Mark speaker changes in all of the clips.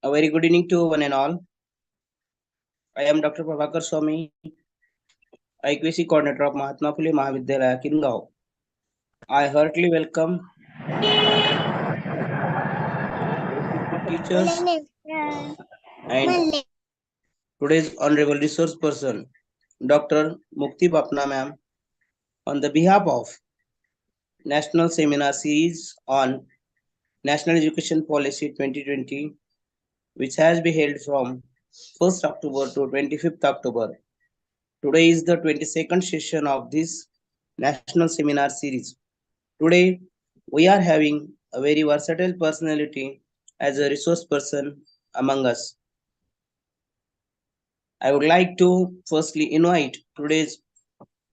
Speaker 1: A very good evening to one and all. I am Dr. Prabhakar Swami, IQC coordinator of Mahatma Phule Mahavidyalaya, Kingaon. I heartily welcome teachers and today's honorable resource person, Dr. Mukti Bapna ma'am, on the behalf of National Seminar Series on National Education Policy 2020, which has been held from 1st October to 25th October. Today is the 22nd session of this National Seminar Series. Today, we are having a very versatile personality as a resource person among us. I would like to firstly invite today's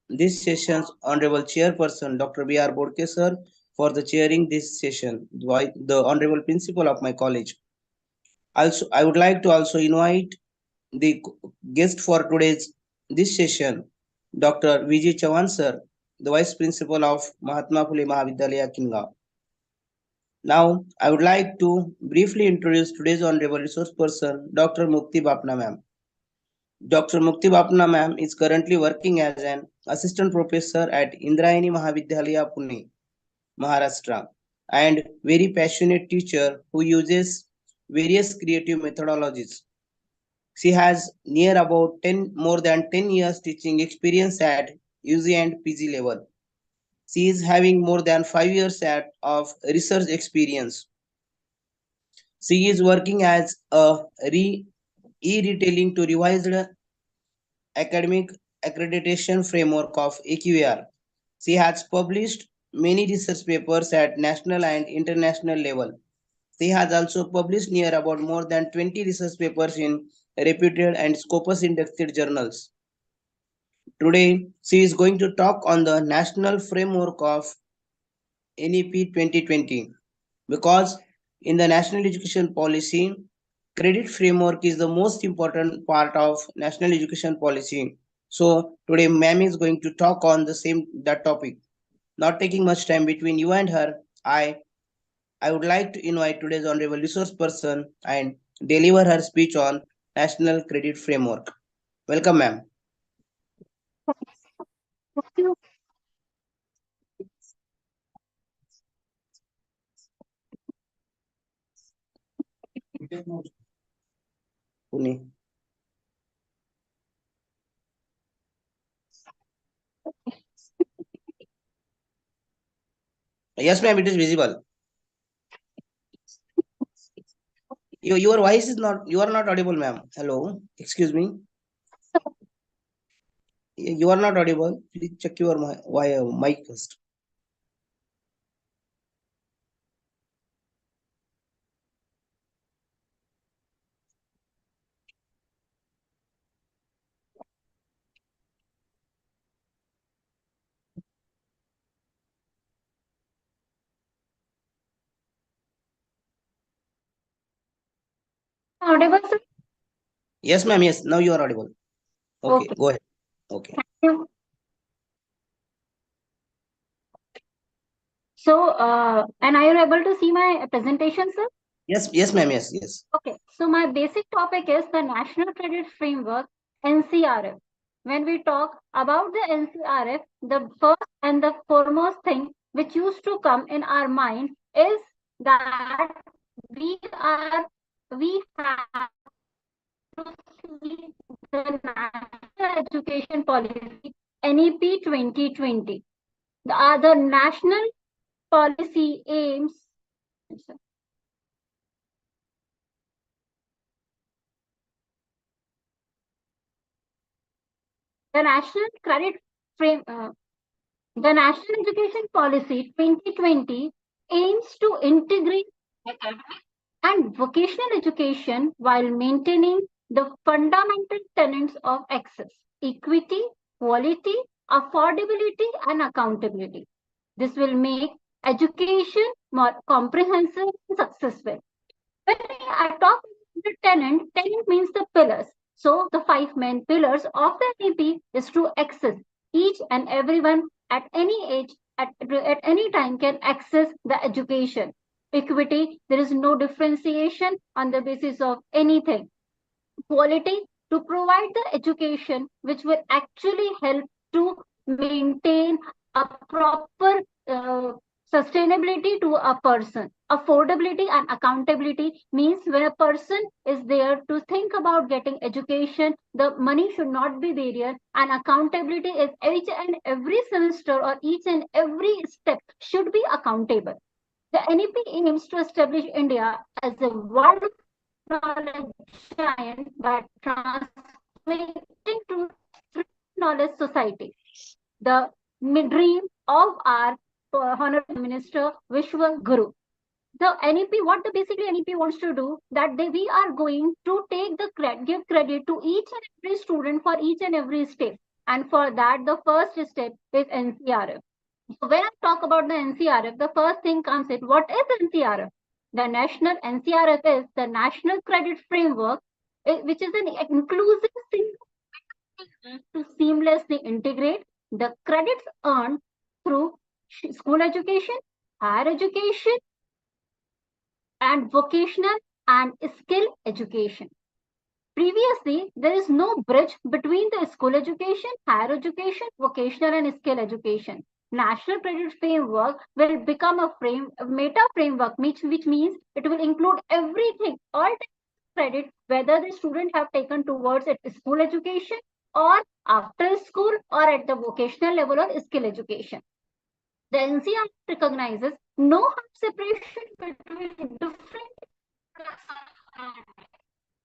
Speaker 1: this session's honorable chairperson, Dr. B.R. Bodke sir, for the chairing this session, the honorable principal of my college. Also, I would like to also invite the guest for today's this session, Dr. V.J. Chavan sir, the vice principal of Mahatma Phule Mahavidyalaya, Kingaon. Now, I would like to briefly introduce today's honorable resource person, Dr. Mukti Bapna ma'am. Dr. Mukti Bapna ma'am is currently working as an assistant professor at Indrayani Mahavidyalaya, Pune, Maharashtra, and very passionate teacher who uses various creative methodologies. She has near about more than 10 years teaching experience at UG and PG level. She is having more than 5 years of research experience. She is working as a e-retailing to revised academic accreditation framework of AQAR. She has published many research papers at national and international level. She has also published near about more than 20 research papers in reputed and Scopus indexed journals. Today, she is going to talk on the national framework of NEP 2020 because in the national education policy, credit framework is the most important part of national education policy. So today ma'am is going to talk on that topic. Not taking much time between you and her, I would like to invite today's honorable resource person and deliver her speech on national credit framework. Welcome ma'am. Pune. Yes ma'am, it is visible. Your voice is not, you are not audible ma'am. Hello, excuse me. You are not audible. Please check your mic first.
Speaker 2: Audible, sir?
Speaker 1: Yes, ma'am. Yes, now you are audible. Okay,
Speaker 2: Okay.
Speaker 1: go ahead. Okay.
Speaker 2: Thank you. So, and are you able to see my presentation, sir?
Speaker 1: Yes, ma'am. Yes.
Speaker 2: Okay. So, my basic topic is the National Credit Framework, NCRF. When we talk about the NCRF, the first and the foremost thing which used to come in our mind is that we have to see the National Education Policy, NEP 2020. The national policy aims the national credit frame the national education policy 2020 aims to integrate academic and vocational education while maintaining the fundamental tenets of access, equity, quality, affordability, and accountability. This will make education more comprehensive and successful. When I talk about the tenant means the pillars. So the five main pillars of the NEP is to access. Each and everyone at any age, at any time can access the education. Equity, there is no differentiation on the basis of anything. Quality, to provide the education which will actually help to maintain a proper sustainability to a person. Affordability and accountability means when a person is there to think about getting education, the money should not be barrier, and accountability is each and every semester or each and every step should be accountable. The NEP aims to establish India as a world knowledge giant by transmitting to three knowledge society. The dream of our Honorable Prime Minister Vishwa Guru. The NEP, what the basically NEP wants to do, that we are going to take the give credit to each and every student for each and every step. And for that, the first step is NCRF. So when I talk about the NCRF, the first thing comes in, what is NCRF? The national NCRF is the National Credit Framework, which is an inclusive system to seamlessly integrate the credits earned through school education, higher education, and vocational and skill education. Previously, there is no bridge between the school education, higher education, vocational and skill education. National Credit Framework will become a meta framework, which means it will include everything, all credit, whether the student have taken towards it school education or after school or at the vocational level or skill education. The NCR recognizes no hard separation between different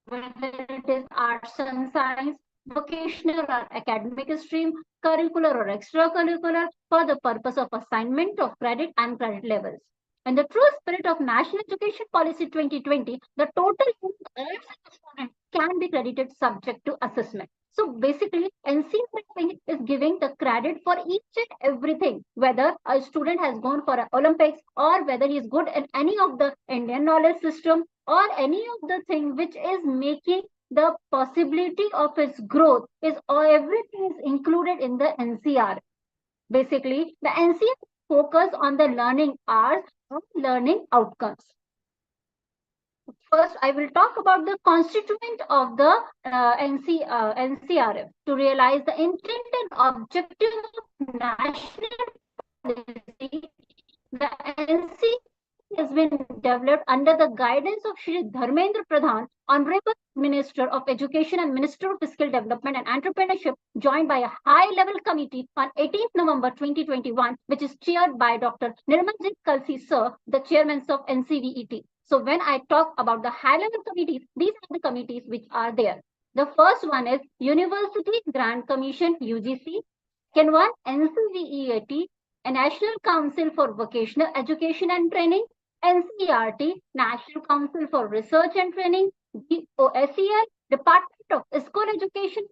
Speaker 2: whether it is arts and science, vocational or academic stream, curricular or extracurricular, for the purpose of assignment of credit and credit levels. In the true spirit of National Education Policy 2020, the total earned student can be credited subject to assessment. So basically, NCERF is giving the credit for each and everything, whether a student has gone for an Olympics or whether he is good in any of the Indian knowledge system or any of the thing which is making the possibility of its growth is or everything is included in the NCR. Basically, the NCR focus on the learning hours and learning outcomes. First, I will talk about the constituent of the NCRF to realize the intent and objective of national policy. The NC has been developed under the guidance of Shri Dharmendra Pradhan, Honorable Minister of Education and Minister of Fiscal Development and Entrepreneurship, joined by a high-level committee on 18th November 2021, which is chaired by Dr. Nirmaljeet Kalsi Sir, the chairman of NCVET. So when I talk about the high-level committees, these are the committees which are there. The first one is University Grant Commission, UGC. Second one, NCVET, a National Council for Vocational Education and Training. NCERT, National Council for Research and Training. DOSEL, Department of School Education,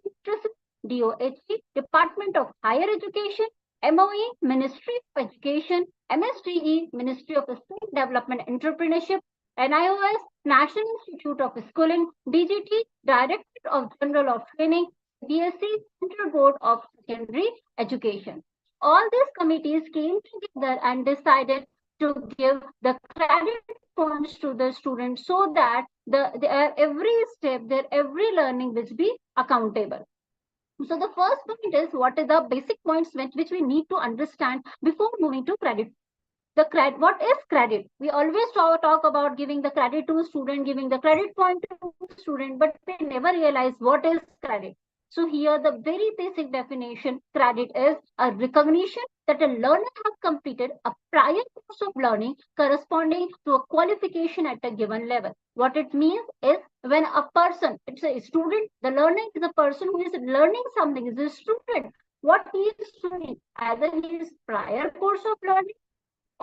Speaker 2: DOHE, Department of Higher Education. MOE, Ministry of Education. MSDE, Ministry of State Development and Entrepreneurship. NIOS, National Institute of Schooling. DGT, Directorate of General of Training. BSc, Central Board of Secondary Education. All these committees came together and decided to give the credit points to the students so that their every step, their every learning will be accountable. So the first point is what are the basic points which we need to understand before moving to credit. What is credit? We always talk about giving the credit to student, giving the credit point to student, but we never realize what is credit. So here the very basic definition, credit is a recognition that a learner has completed a prior course of learning corresponding to a qualification at a given level. What it means is when a person, it's a student, the learner is a person who is learning something, is a student. What he is doing, either he is prior course of learning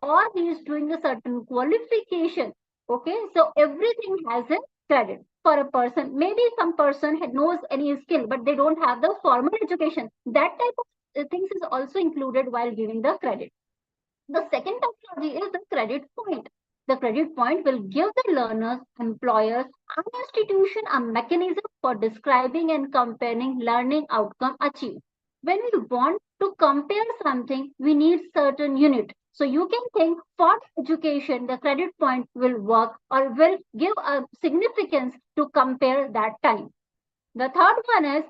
Speaker 2: or he is doing a certain qualification. Okay, so everything has a credit for a person. Maybe some person knows any skill, but they don't have the formal education. That type of things is also included while giving the credit. The second terminology is the credit point. The credit point will give the learners, employers, and institution a mechanism for describing and comparing learning outcome achieved. When we want to compare something, we need certain unit. So you can think for education, the credit point will work or will give a significance to compare that time. The third one is,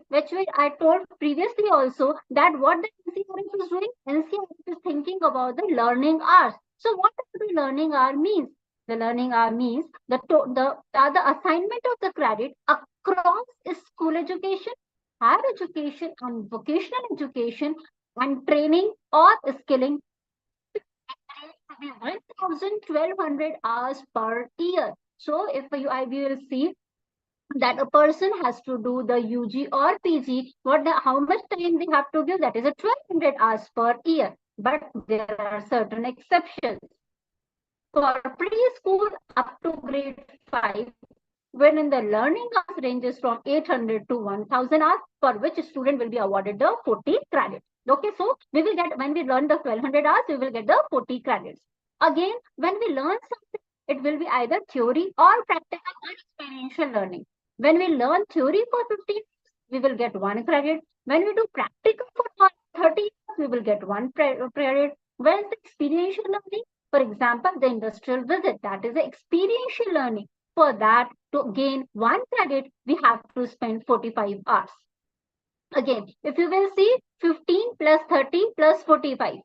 Speaker 2: I told previously also, that what the NCRF is doing, NCRF is thinking about the learning hours. So what does the learning hour means? The learning hour means the assignment of the credit across school education, higher education, and vocational education, and training or skilling to be 1,1200 hours per year. So if we will see that a person has to do the UG or PG, how much time they have to give? That is a 1,200 hours per year. But there are certain exceptions. For preschool up to grade 5, when in the learning hours ranges from 800 to 1,000 hours, for which student will be awarded the 40 credits. Okay, so we will get, when we learn the 1,200 hours, we will get the 40 credits. Again, when we learn something, it will be either theory or practical or experiential learning. When we learn theory for 15, we will get 1 credit. When we do practical for 30, we will get 1 credit. When the experiential learning, for example, the industrial visit, that is the experiential learning. For that, to gain 1 credit, we have to spend 45 hours. Again, if you will see 15 plus 30 plus 45.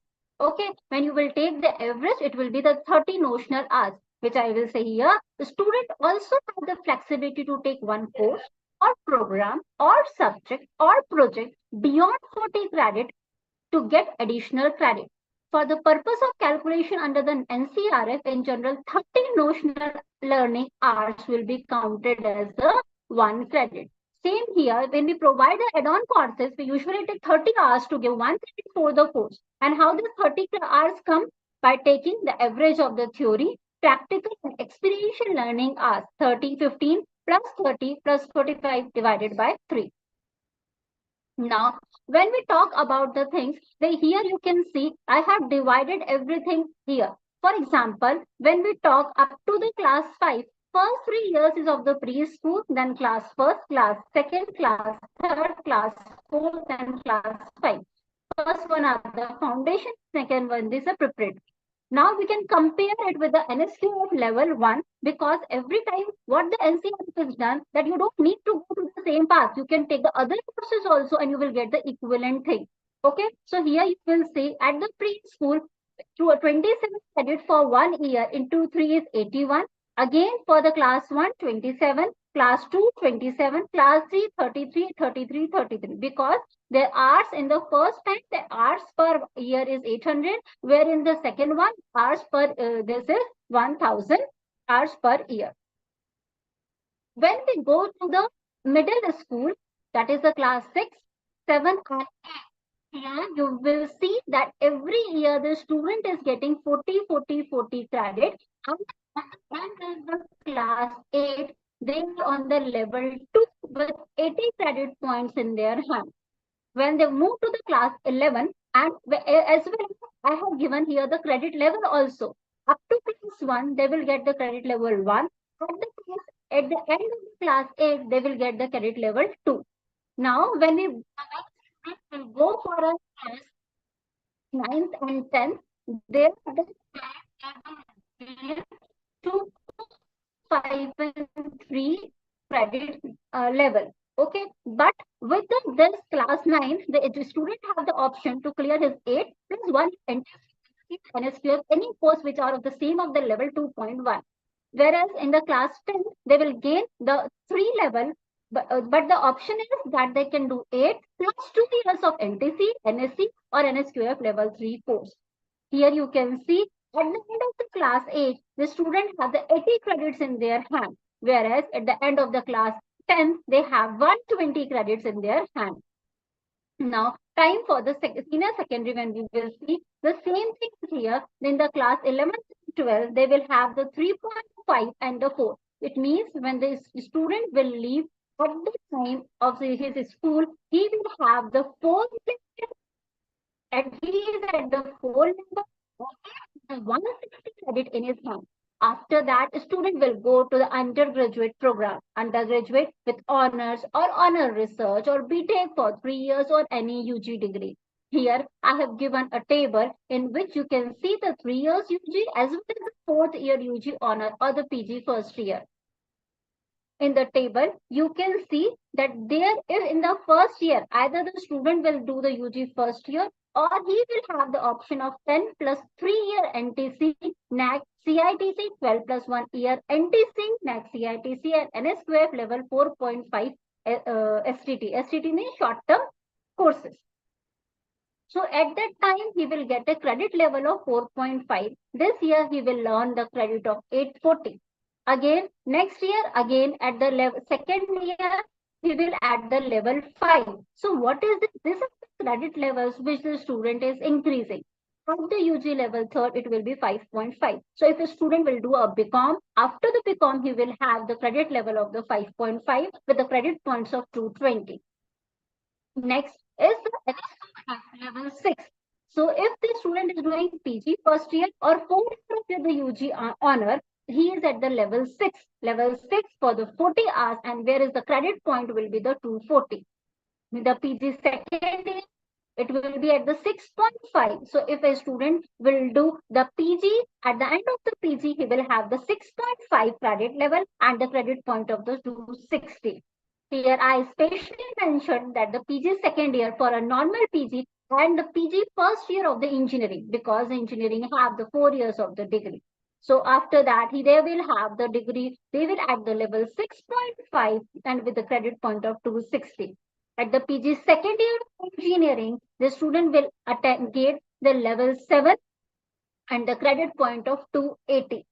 Speaker 2: Okay, when you will take the average, it will be the 30 notional hours, which I will say here. The student also have the flexibility to take 1 course or program or subject or project beyond 40 credit to get additional credit. For the purpose of calculation under the NCRF, in general, 30 notional learning hours will be counted as the 1 credit. Same here, when we provide the add-on courses, we usually take 30 hours to give 1 credit for the course. And how does 30 hours come? By taking the average of the theory, practical and experiential learning hours, 30, 15 plus 30 plus 45 divided by 3. Now, when we talk about the things, here you can see I have divided everything here. For example, when we talk up to the class 5, first 3 years is of the preschool, then class first, class second, class third, class fourth, and class 5. First one are the foundation, second one is a preparatory. Now we can compare it with the NSQ of level 1, because every time what the NCRF has done, that you don't need to go to the same path. You can take the other courses also and you will get the equivalent thing. Okay, so here you will see at the preschool, to a 27 credit for 1 year into 3 is 81. Again for the class 1, 27, class 2, 27, class 3, 33, 33, 33. Because the hours in the first time, the hours per year is 800, where in the second one, hours per, this is 1,000 hours per year. When we go to the middle school, that is the class 6, 7, and 8, here you will see that every year the student is getting 40, 40, 40 credit. And in the class 8, they are on the level 2 with 80 credit points in their hand. When they move to the class 11, and as well, I have given here the credit level also. Up to class 1, they will get the credit level 1. At the end of the class 8, they will get the credit level 2. Now, when we will go for a class 9th and 10th, there the 2, 5, and 3 credit level. Okay, but with this class 9, the student have the option to clear his 8 plus 1 NSQF, any course which are of the same of the level 2.1. Whereas in the class 10, they will gain the 3 level, but the option is that they can do 8 plus 2 years of NTC, NSC, or NSQF level 3 course. Here you can see at the end of the class 8, the student has the 80 credits in their hand, whereas at the end of the class 10, they have 120 credits in their hand. Now, time for the senior secondary, when we will see the same thing here. In the class 11 and 12, they will have the 3.5 and the 4. It means when the student will leave at the time of his school, he will have the 4 and he is at the 4 number, 160 credit in his hand. After that, a student will go to the undergraduate program, undergraduate with honors or honor research or BTech for 3 years or any UG degree. Here I have given a table in which you can see the 3 years UG as well as the fourth year UG honor or the PG first year. In the table, you can see that there is in the first year, either the student will do the UG first year or he will have the option of 10 plus 3-year NTC, NAC, CITC, 12 plus 1 year NTC, NAC, CITC and NSQF level 4.5 STT. STT means short term courses. So at that time, he will get a credit level of 4.5. This year, he will learn the credit of 840. Again, next year, again at the level, second year, he will add the level 5. So what is this? This is the credit levels which the student is increasing. At the UG level third, it will be 5.5. So if a student will do a BCom, after the BCom, he will have the credit level of the 5.5 with the credit points of 220. Next is the level 6. So if the student is doing PG first year or fourth year the UG honor, he is at the level 6. Level 6 for the 40 hours and where is the credit point will be the 240. With the PG second year, it will be at the 6.5. So if a student will do the PG, at the end of the PG, he will have the 6.5 credit level and the credit point of the 260. Here I specially mentioned that the PG second year for a normal PG and the PG first year of the engineering because engineering have the 4 years of the degree. So after that, they will have the degree, they will add the level 6.5 and with the credit point of 260. At the PG second year of engineering, the student will get the level 7 and the credit point of 280.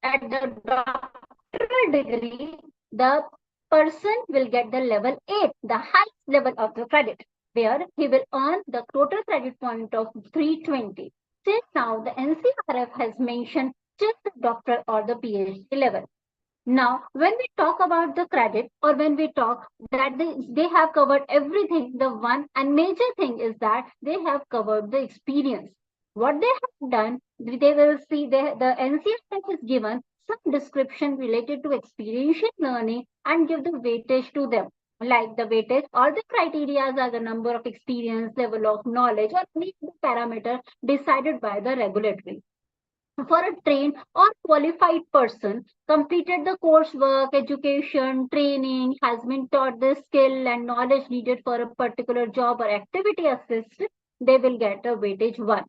Speaker 2: At the doctoral degree, the person will get the level 8, the highest level of the credit, where he will earn the total credit point of 320. Since now the NCRF has mentioned just the doctoral or the PhD level. Now, when we talk about the credit or when we talk that they have covered everything, the one and major thing is that they have covered the experience. What they have done, they will see the NCRF is given some description related to experiential learning and give the weightage to them. Like the weightage or the criteria are the number of experience, level of knowledge, or any parameter decided by the regulatory for a trained or qualified person completed the coursework, education, training, has been taught the skill and knowledge needed for a particular job or activity assist, they will get a weightage 1.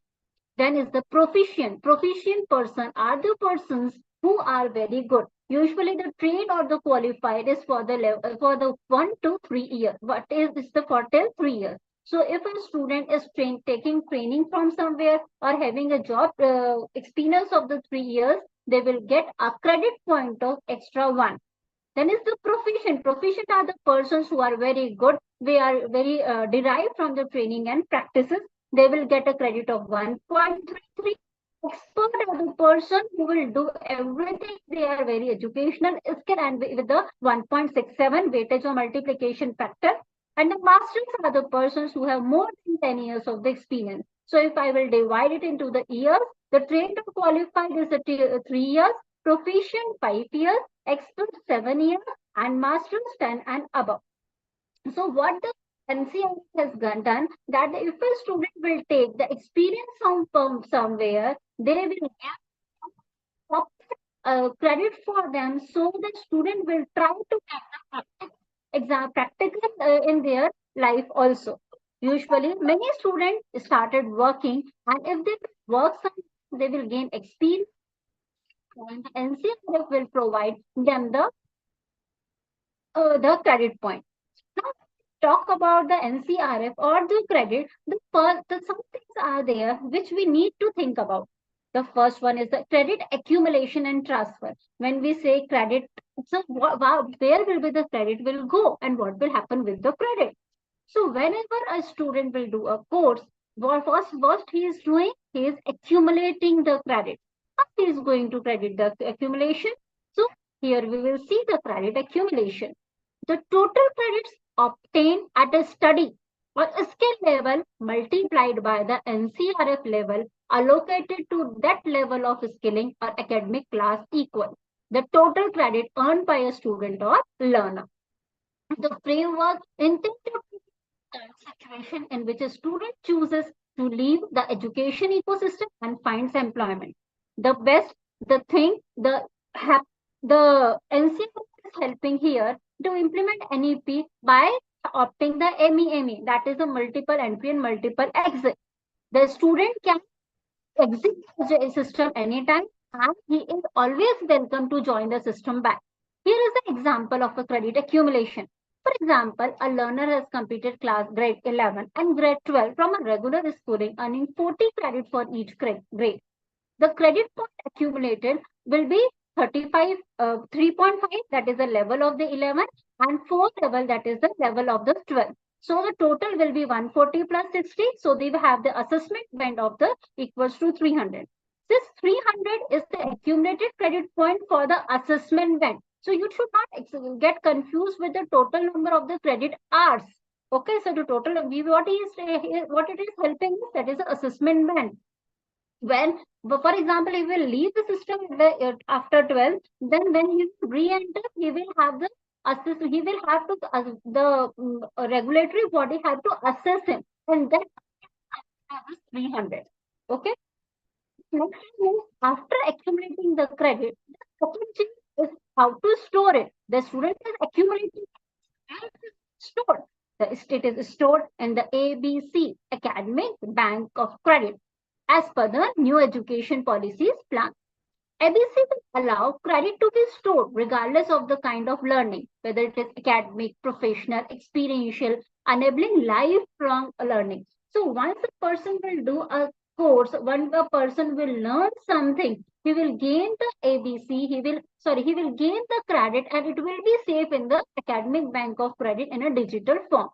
Speaker 2: Then is the proficient. Proficient person are the persons who are very good. Usually the trained or the qualified is for the level for the 1 to 3 years. What is this the for till 3 years? So if a student is taking training from somewhere or having a job experience of the 3 years, they will get a credit point of extra 1. Then is the proficient. Proficient are the persons who are very good. They are very derived from the training and practices. They will get a credit of 1.33. Expert are the person who will do everything. They are very educational skill and with the 1.67 weightage or multiplication factor. And the masters are the persons who have more than 10 years of the experience. So if I will divide it into the years, the trained or qualified is 3 years, proficient 5 years, expert 7 years, and masters 10 and above. So what the NCRF has done that if a student will take the experience from somewhere, they will get credit for them, so the student will try to get the practical in their life also. Usually, many students started working, and if they work, they will gain experience, and NCRF will provide them the credit point. Now, talk about the NCRF or the credit. Some things are there which we need to think about. The first one is the credit accumulation and transfer. When we say credit, so where will be the credit will go and what will happen with the credit? So whenever a student will do a course, what he is doing, he is accumulating the credit. How he is going to credit the accumulation? So here we will see the credit accumulation. The total credits obtained at a study or a skill level multiplied by the NCRF level allocated to that level of skilling or academic class equal the total credit earned by a student or learner. The framework intended situation in which a student chooses to leave the education ecosystem and finds employment. The best, the thing, the NCR is helping here to implement NEP by opting the MEME, that is a multiple entry and multiple exit. The student can exit the system anytime and he is always welcome to join the system back. Here is an example of a credit accumulation. For example, a learner has completed class grade 11 and grade 12 from a regular schooling, earning 40 credit for each grade. The credit point accumulated will be 35, 3.5, that is the level of the 11, and 4 level, that is the level of the 12. So the total will be 140 plus 60. So they have the assessment band of the equals to 300. This 300 is the accumulated credit point for the assessment band. So you should not get confused with the total number of the credit hours. Okay, so the total what it is helping us, that is the assessment band. When, for example, he will leave the system after 12, then when he re-enter, he will have the assess, he will have to the regulatory body have to assess him, and that is 300. Okay. Next is, after accumulating the credit, the second thing is how to store it. The student is accumulating and stored. It is stored in the ABC Academic Bank of Credit as per the new education policies plan. ABC will allow credit to be stored regardless of the kind of learning, whether it is academic, professional, experiential, enabling lifelong learning. So once a person will do a course, when a person will learn something, he will gain the ABC, he will gain the credit and it will be safe in the academic bank of credit in a digital form.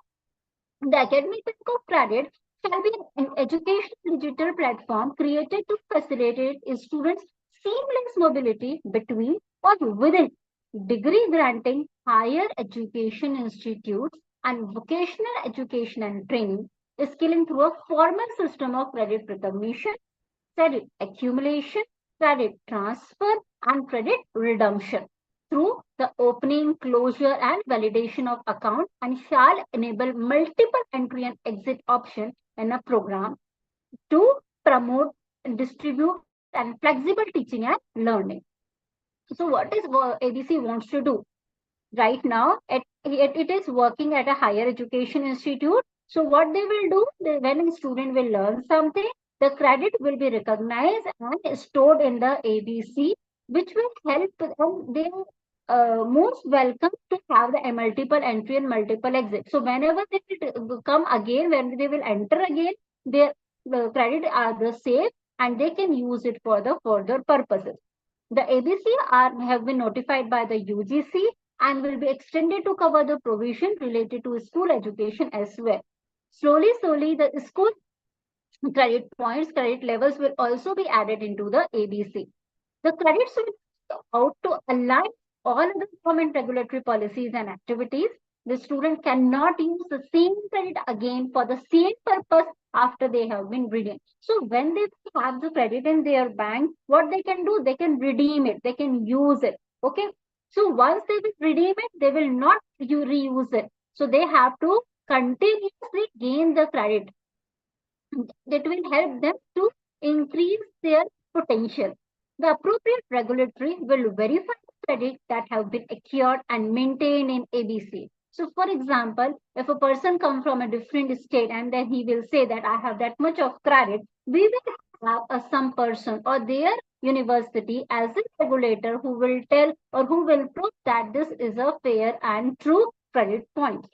Speaker 2: The Academic Bank of Credit shall be an educational digital platform created to facilitate students' seamless mobility between or within degree granting higher education institutes and vocational education and training, skilling through a formal system of credit recognition, credit accumulation, credit transfer, and credit redemption through the opening, closure, and validation of account, and shall enable multiple entry and exit option in a program to promote, distribute, and flexible teaching and learning. So what is ABC wants to do? Right now, it is working at a higher education institute. So what they will do, when a student will learn something, the credit will be recognized and stored in the ABC, which will help them. They most welcome to have the multiple entry and multiple exit. So whenever they will come again, when they will enter again, their the credit are the same and they can use it for the further purposes. The ABC have been notified by the UGC and will be extended to cover the provision related to school education as well. Slowly, the school credit points, credit levels will also be added into the ABC. The credits will be out to align all other government regulatory policies and activities. The student cannot use the same credit again for the same purpose after they have been redeemed. So when they have the credit in their bank, what they can do, they can redeem it, they can use it. Okay. So once they will redeem it, they will not reuse it. So they have to continuously gain the credit. That will help them to increase their potential. The appropriate regulatory will verify the credit that have been acquired and maintained in ABC. So, for example, if a person comes from a different state and then he will say that I have that much of credit, we will have some person or their university as a regulator who will tell or who will prove that this is a fair and true credit point.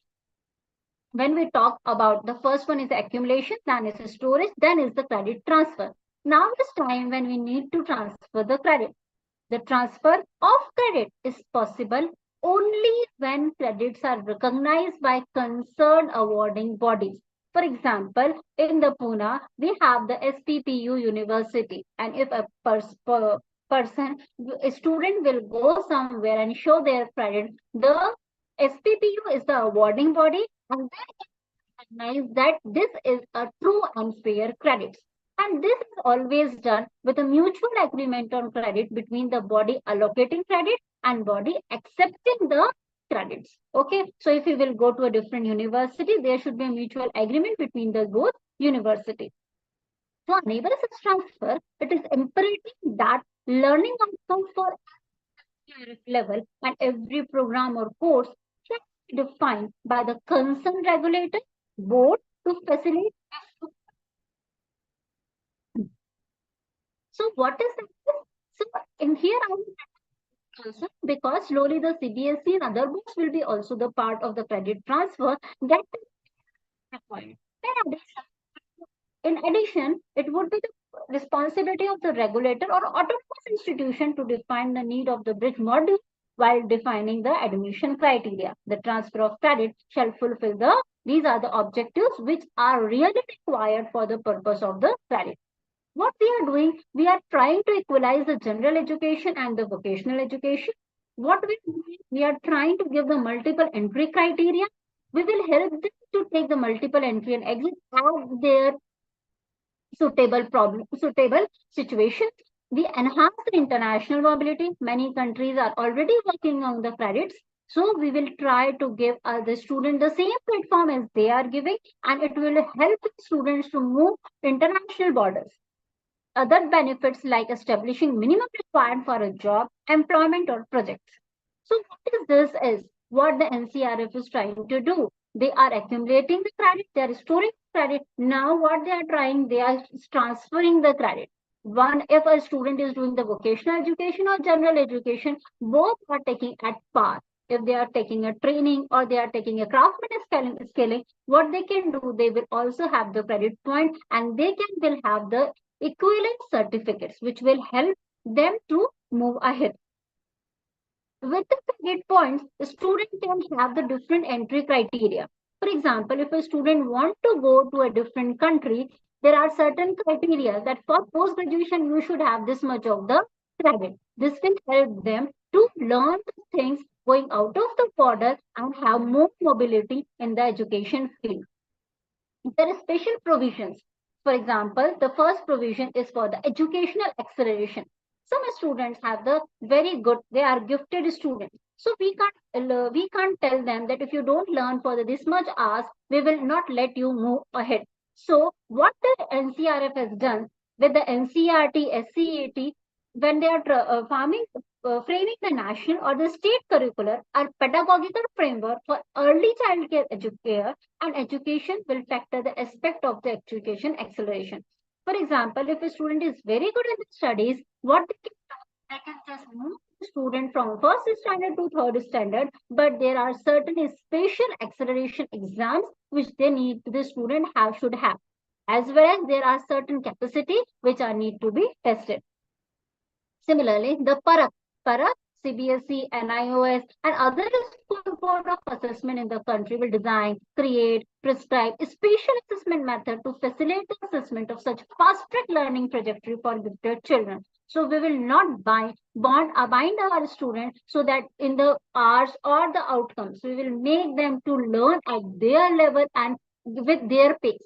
Speaker 2: When we talk about the first one is the accumulation, then is the storage, then is the credit transfer. Now is time when we need to transfer the credit. The transfer of credit is possible only when credits are recognized by concerned awarding bodies. For example, in the Pune, we have the SPPU University, and if a person, a student will go somewhere and show their credit, the SPPU is the awarding body, and recognize that this is a true and fair credit. And this is always done with a mutual agreement on credit between the body allocating credit and body accepting the credits. Okay, so if you will go to a different university, there should be a mutual agreement between the both universities. To enable such transfer, it is imperative that learning outcomes for every level and every program or course shall be defined by the concerned regulator board to facilitate. So what is that? So in here I will also, because slowly the CBSE and other books will be also the part of the credit transfer that is required. In addition, it would be the responsibility of the regulator or autonomous institution to define the need of the bridge module while defining the admission criteria. The transfer of credit shall fulfill these are the objectives which are really required for the purpose of the credit. What we are doing, we are trying to equalize the general education and the vocational education. What we are doing, we are trying to give the multiple entry criteria. We will help them to take the multiple entry and exit at their suitable situations. We enhance the international mobility. Many countries are already working on the credits. So we will try to give the student the same platform as they are giving, and it will help students to move international borders. Other benefits like establishing minimum required for a job, employment, or projects. So, what is this? Is what the NCRF is trying to do. They are accumulating the credit, they are storing credit. Now, what they are trying, they are transferring the credit. One, if a student is doing the vocational education or general education, both are taking at par. If they are taking a training or they are taking a craftsman scaling, what they can do, they will also have the credit point and they can will have the equivalent certificates, which will help them to move ahead. With the credit points, the student can have the different entry criteria. For example, if a student wants to go to a different country, there are certain criteria that for post graduation you should have this much of the credit. This will help them to learn things going out of the border and have more mobility in the education field. There are special provisions. For example, the first provision is for the educational acceleration. Some students have the very good, they are gifted students. So we can't tell them that if you don't learn for this much hours, we will not let you move ahead. So what the NCRF has done with the NCRT, SCET, when they are framing the national or the state curricular or pedagogical framework for early child care education and education will factor the aspect of the education acceleration. For example, if a student is very good in the studies, what they can just move the student from first standard to third standard, but there are certain special acceleration exams which they need the student should have, as well as there are certain capacity which are need to be tested. Similarly, the Parak, CBSE, NIOS, and other school board of assessment in the country will design, create, prescribe a special assessment method to facilitate the assessment of such fast-track learning trajectory for gifted children. So we will not bind our students so that in the hours or the outcomes, we will make them to learn at their level and with their pace.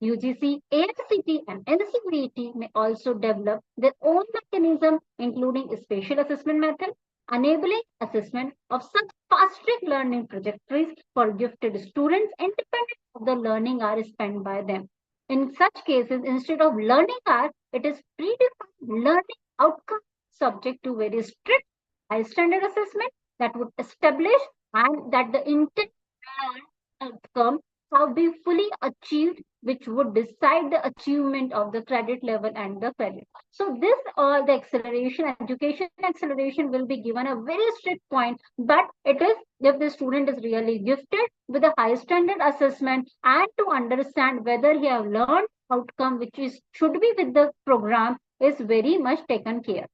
Speaker 2: UGC, AICT, and NCVT may also develop their own mechanism, including a spatial assessment method, enabling assessment of such fast-track learning trajectories for gifted students independent of the learning hours spent by them. In such cases, instead of learning hour, it is predefined learning outcome subject to very strict high standard assessment that would establish and that the intent outcome have been fully achieved, which would decide the achievement of the credit level and the credit. So this all the education acceleration will be given a very strict point, but it is if the student is really gifted with a high standard assessment and to understand whether he have learned outcome which is should be with the program is very much taken care.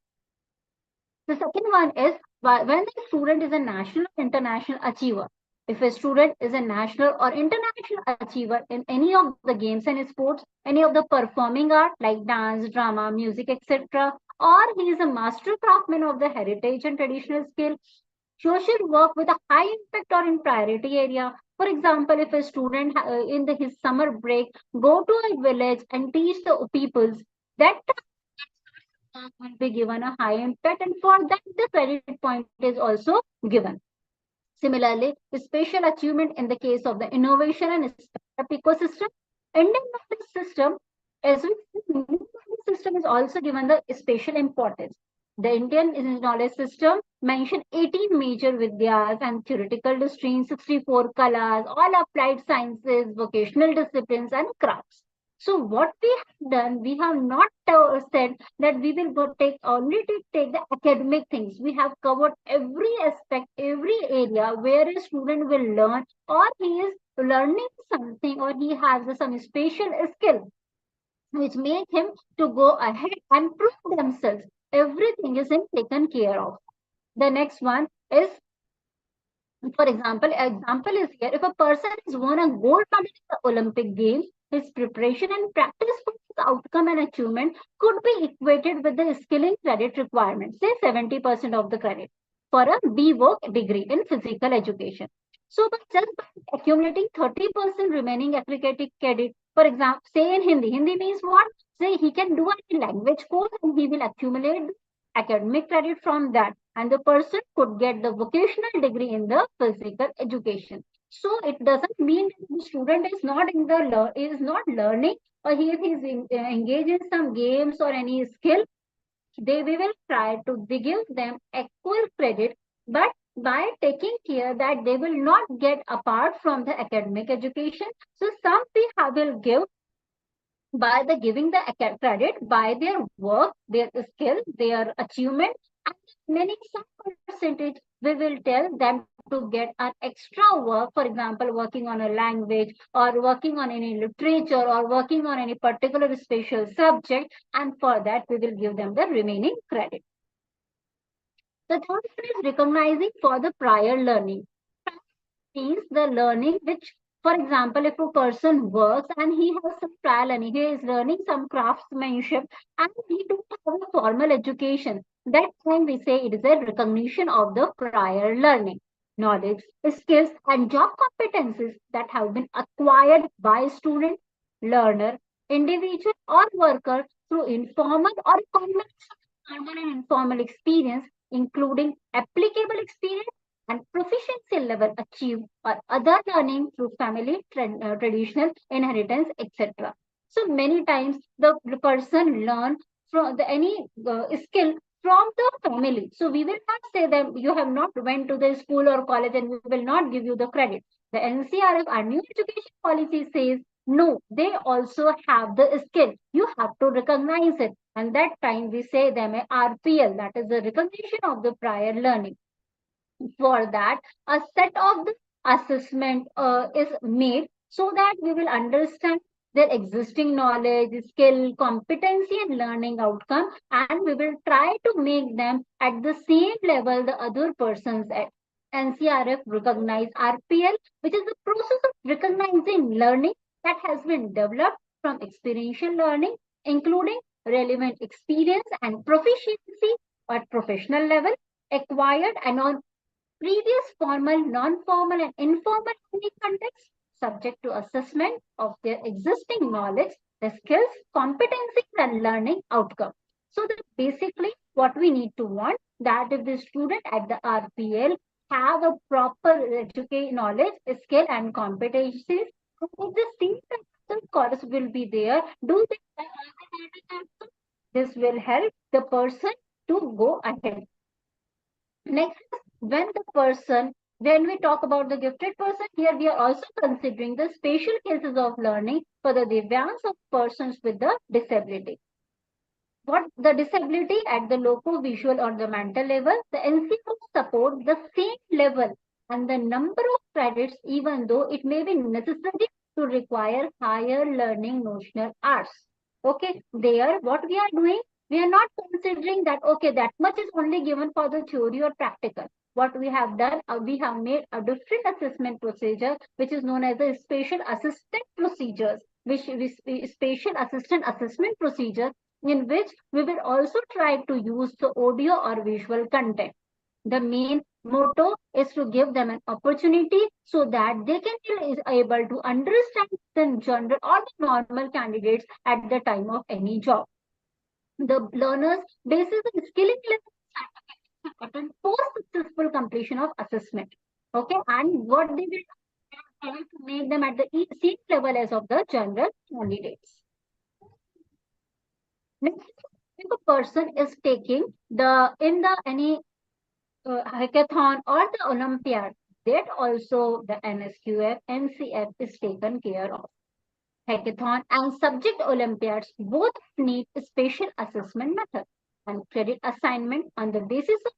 Speaker 2: The second one is when the student is a national or international achiever. If a student is a national or international achiever in any of the games and sports, any of the performing art like dance, drama, music, etc., or he is a master craftsman of the heritage and traditional skill, social work with a high impact or in priority area. For example, if a student in his summer break go to a village and teach the peoples, that will be given a high impact, and for that the credit point is also given. Similarly, special achievement in the case of the innovation and startup ecosystem. Indian knowledge system, as we see, Indian knowledge system is also given the special importance. The Indian knowledge system mentioned 18 major vidyas and theoretical streams, 64 kalas, all applied sciences, vocational disciplines, and crafts. So what we have done, we have not said that we will go take only to take the academic things. We have covered every aspect, every area where a student will learn, or he is learning something, or he has some special skill which make him to go ahead and prove themselves. Everything is in taken care of. The next one is, for example is here, if a person has won a gold medal in the Olympic Games, his preparation and practice for his outcome and achievement could be equated with the skilling credit requirement, say 70% of the credit for a BVOC degree in physical education. So by just by accumulating 30% remaining accredited credit, for example, say in Hindi means what? Say he can do a language course and he will accumulate academic credit from that, and the person could get the vocational degree in the physical education. So it doesn't mean the student is not in the is not learning, or he is engaged in some games or any skill. They we will try to give them equal credit, but by taking care that they will not get apart from the academic education. So some we will give by the giving the credit by their work, their skill, their achievement, and many some percentage we will tell them to get an extra work, for example, working on a language or working on any literature or working on any particular special subject, and for that we will give them the remaining credit. The third one is recognizing for the prior learning. Means the learning which, for example, if a person works and he has some trial learning, he is learning some craftsmanship and he don't have a formal education, that time we say it is a recognition of the prior learning, knowledge, skills, and job competencies that have been acquired by student, learner, individual, or worker through informal or combination of formal and informal experience, including applicable experience and proficiency level achieved or other learning through family, traditional inheritance, etc. So many times the person learn from the any skill from the family. So we will not say that you have not went to the school or college and we will not give you the credit. The NCRF, our new education policy, says no, they also have the skill. You have to recognize it. And that time we say them a RPL, that is the recognition of the prior learning. For that, a set of the assessment is made so that we will understand their existing knowledge, skill, competency, and learning outcome, and we will try to make them at the same level the other persons at. NCRF recognize RPL, which is the process of recognizing learning that has been developed from experiential learning, including relevant experience and proficiency at professional level acquired and on previous formal, non-formal, and informal learning contexts, subject to assessment of their existing knowledge, the skills, competencies, and learning outcome. So that basically what we need to want, that if the student at the RPL have a proper education knowledge, skill, and competencies, and at the same time the course will be there. Do they this will help the person to go ahead. Next, when the person, when we talk about the gifted person, here we are also considering the special cases of learning for the Divyangs of persons with the disability. What the disability at the loco-visual or the mental level, the NCO support the same level and the number of credits, even though it may be necessary to require higher learning notional hours. Okay, there what we are doing, we are not considering that okay, that much is only given for the theory or practical. What we have done, we have made a different assessment procedure, which is known as the special assistant procedures, which is special assistant assessment procedure, in which we will also try to use the audio or visual content. The main motto is to give them an opportunity so that they can be able to understand the general or the normal candidates at the time of any job. The learners basis the skilling level certificate post successful completion of assessment. Okay, and what they will try to make them at the same level as of the general candidates. Next, if a person is taking the in the any hackathon or the Olympiad, that also the NSQF, NCF is taken care of. Hackathon and subject Olympiads both need a special assessment method and credit assignment on the basis of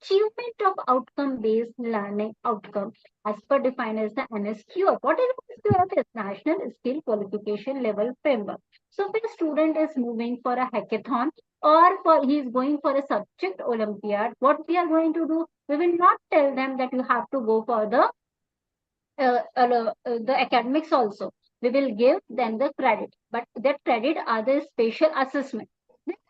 Speaker 2: achievement of outcome-based learning outcome as per defined as the NSQF. What is NSQF? Is National Skill Qualification Level Framework. So if a student is moving for a hackathon or for he is going for a subject Olympiad, what we are going to do? We will not tell them that you have to go for the academics also. We will give them the credit, but that credit are the special assessment. Let's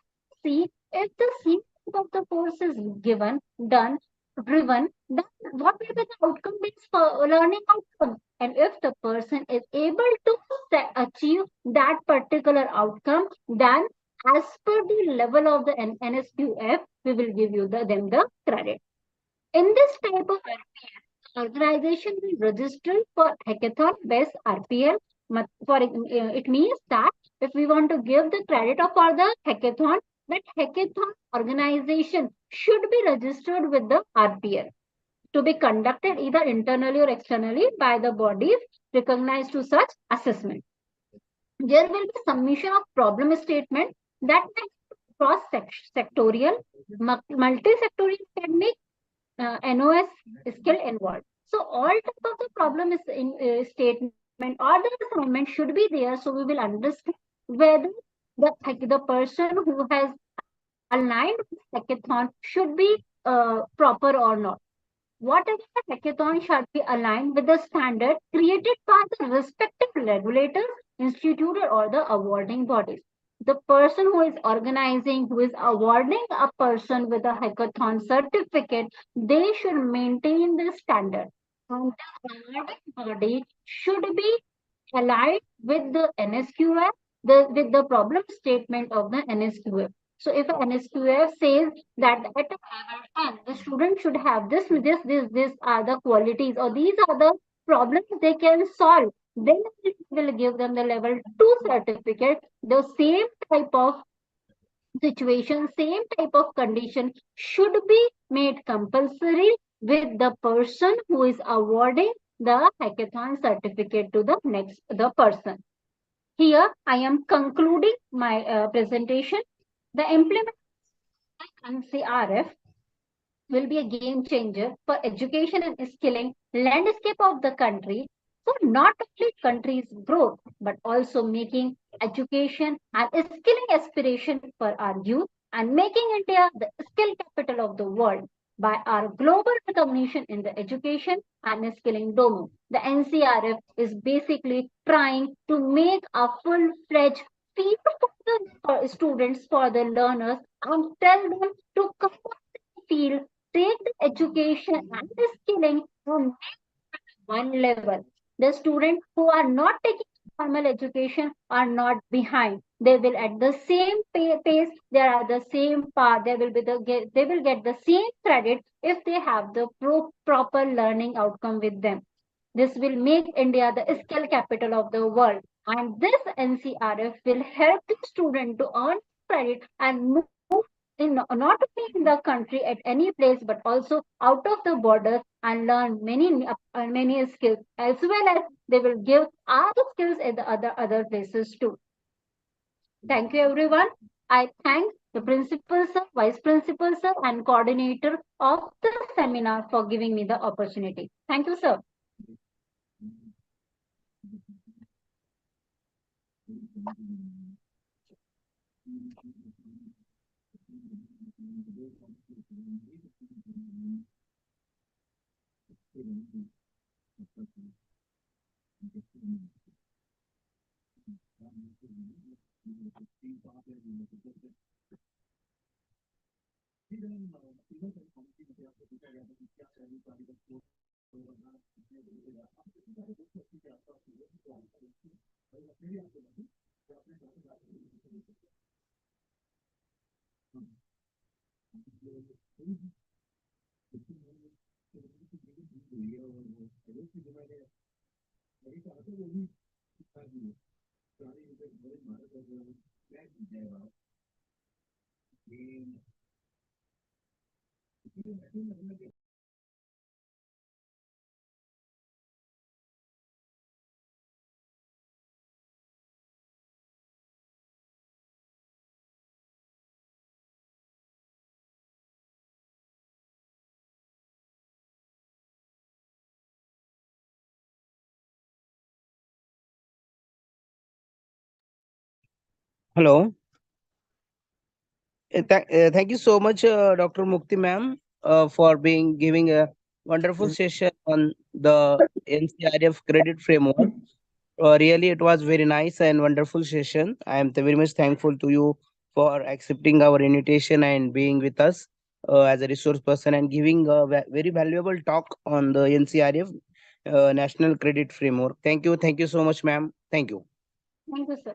Speaker 2: see if the sequence of the course is given, done, driven, then what will be the outcome based for learning outcome? And if the person is able to achieve that particular outcome, then as per the level of the NSQF, we will give you them the credit. In this type of organization will register for hackathon based RPL. It means that if we want to give the credit of for the hackathon, that hackathon organization should be registered with the RPL to be conducted either internally or externally by the bodies recognized to such assessment. There will be submission of problem statement that cross sectorial, multi-sectorial academic NOS skill involved. So all type of the problem is in statement or the assignment should be there. So we will understand whether the person who has aligned with hackathon should be proper or not. Whatever hackathon should be aligned with the standard created by the respective regulators, instituted or the awarding bodies. The person who is organizing, who is awarding a person with a hackathon certificate, they should maintain the standard. And the awarding body should be aligned with the NSQF, with the problem statement of the NSQF. So if NSQF says that at a level 10, the student should have this are the qualities or these are the problems they can solve, then it will give them the level 2 certificate. The same type of situation, same type of condition should be made compulsory with the person who is awarding the hackathon certificate to the person. Here I am concluding my presentation. The implementation of NCRF will be a game changer for education and skilling landscape of the country. So not only country's growth, but also making education and skilling aspiration for our youth and making India the skill capital of the world by our global recognition in the education and skilling domain. The NCRF is basically trying to make a full-fledged field for the students, for the learners, and tell them to come field, take the education and the skilling from one level. The students who are not taking formal education are not behind. They will at the same pace. They are the same path. They will get the same credit if they have the proper learning outcome with them. This will make India the skill capital of the world. And this NCRF will help the student to earn credit and move in not only in the country at any place but also out of the borders and learn many skills as well as they will give other skills at the other places too. Thank you everyone. I thank the principal sir, vice principal sir, and coordinator of the seminar for giving me the opportunity. Thank you, sir.
Speaker 1: Hello. Thank you so much, Dr. Mukti ma'am, for being giving a wonderful session on the NCRF credit framework. Really, it was very nice and wonderful session. I am very much thankful to you for accepting our invitation and being with us as a resource person and giving a very valuable talk on the NCRF National Credit Framework. Thank you so much, ma'am. Thank you.
Speaker 2: Thank you, sir.